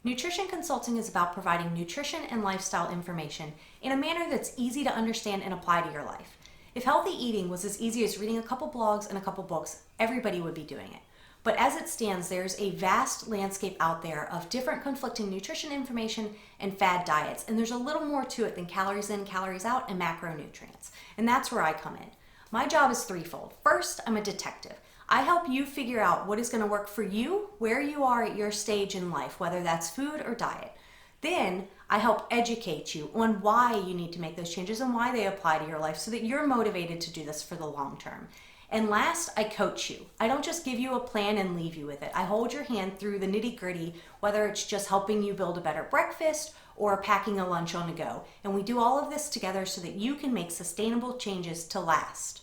Nutrition consulting is about providing nutrition and lifestyle information in a manner that's easy to understand and apply to your life. If healthy eating was as easy as reading a couple blogs and a couple books, everybody would be doing it. But as it stands, there's a vast landscape out there of different conflicting nutrition information and fad diets, and there's a little more to it than calories in, calories out, and macronutrients. And that's where I come in. My job is threefold. First, I'm a detective. I help you figure out what is going to work for you, where you are at your stage in life, whether that's food or diet. Then I help educate you on why you need to make those changes and why they apply to your life so that you're motivated to do this for the long term. And last, I coach you. I don't just give you a plan and leave you with it. I hold your hand through the nitty-gritty, whether it's just helping you build a better breakfast or packing a lunch on the go. And we do all of this together so that you can make sustainable changes to last.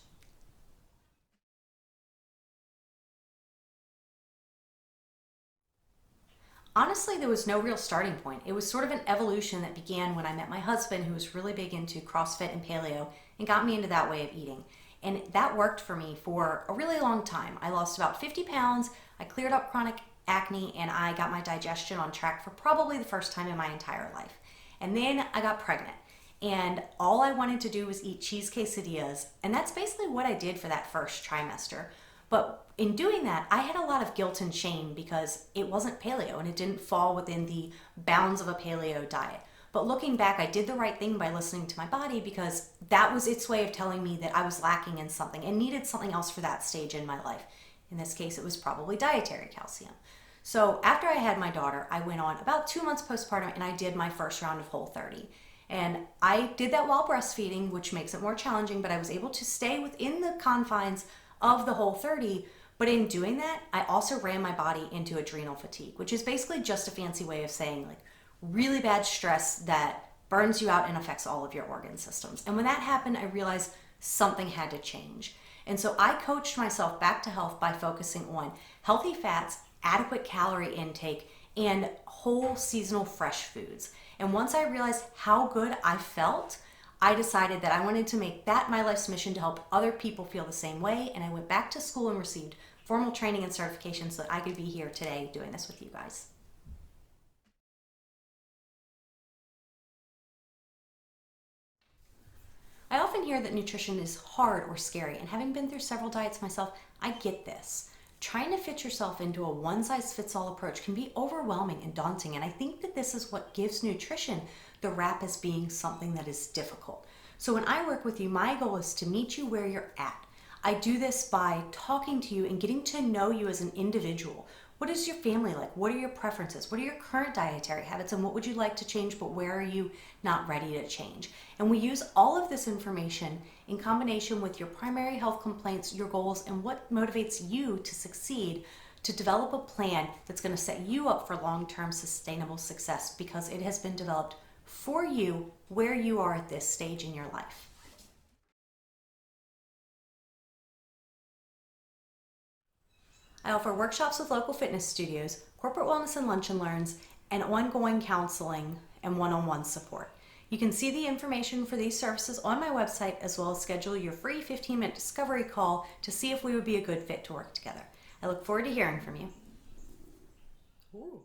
Honestly, there was no real starting point. It was sort of an evolution that began when I met my husband, who was really big into CrossFit and paleo, and got me into that way of eating. And that worked for me for a really long time. I lost about 50 pounds, I cleared up chronic acne, and I got my digestion on track for probably the first time in my entire life. And then I got pregnant. And all I wanted to do was eat cheese quesadillas. And that's basically what I did for that first trimester. But in doing that, I had a lot of guilt and shame because it wasn't paleo and it didn't fall within the bounds of a paleo diet. But looking back, I did the right thing by listening to my body because that was its way of telling me that I was lacking in something and needed something else for that stage in my life. In this case, it was probably dietary calcium. So after I had my daughter, I went on about 2 months postpartum and I did my first round of Whole30. And I did that while breastfeeding, which makes it more challenging, but I was able to stay within the confines of the Whole30. But in doing that, I also ran my body into adrenal fatigue, which is basically just a fancy way of saying like really bad stress that burns you out and affects all of your organ systems. And when that happened, I realized something had to change. And so I coached myself back to health by focusing on healthy fats, adequate calorie intake, and whole seasonal fresh foods. And once I realized how good I felt, I decided that I wanted to make that my life's mission to help other people feel the same way. And I went back to school and received formal training and certification so that I could be here today doing this with you guys. I often hear that nutrition is hard or scary, and having been through several diets myself, I get this. Trying to fit yourself into a one-size-fits-all approach can be overwhelming and daunting, and I think that this is what gives nutrition the rap as being something that is difficult. So when I work with you, my goal is to meet you where you're at. I do this by talking to you and getting to know you as an individual. What is your family like? What are your preferences? What are your current dietary habits? And what would you like to change, but where are you not ready to change? And we use all of this information in combination with your primary health complaints, your goals, and what motivates you to succeed to develop a plan that's going to set you up for long-term sustainable success because it has been developed for you where you are at this stage in your life. I offer workshops with local fitness studios, corporate wellness and lunch and learns, and ongoing counseling and one-on-one support. You can see the information for these services on my website as well as schedule your free 15-minute discovery call to see if we would be a good fit to work together. I look forward to hearing from you. Ooh.